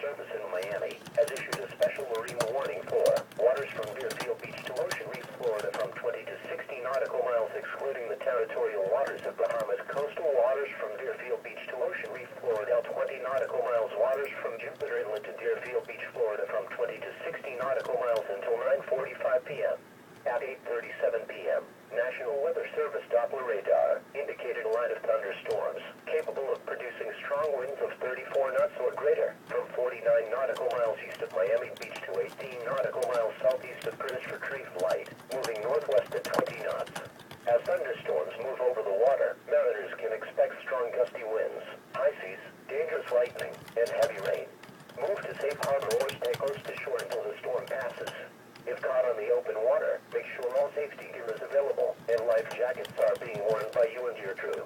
Service in Miami has issued a special marine warning for waters from Deerfield Beach to Ocean Reef, Florida from 20 to 60 nautical miles, excluding the territorial waters of Bahamas. Coastal waters from Deerfield Beach to Ocean Reef, Florida 20 nautical miles. Waters from Jupiter Inlet to Deerfield Beach, Florida from 20 to 60 nautical miles until 9:45 p.m. At 8:37 p.m., National Weather Service Doppler radar indicated a line of thunderstorms capable of producing strong winds of 34 knots or greater from 49 nautical miles east of Miami Beach to 18 nautical miles southeast of Christopher Reef, light, moving northwest at 20 knots. As thunderstorms move over the water, mariners can expect strong gusty winds, high seas, dangerous lightning, and heavy rain. Move to safe harbor or stay close to shore until the storm passes. If caught on the open water, make sure all safety gear is available and life jackets are being worn by you and your crew.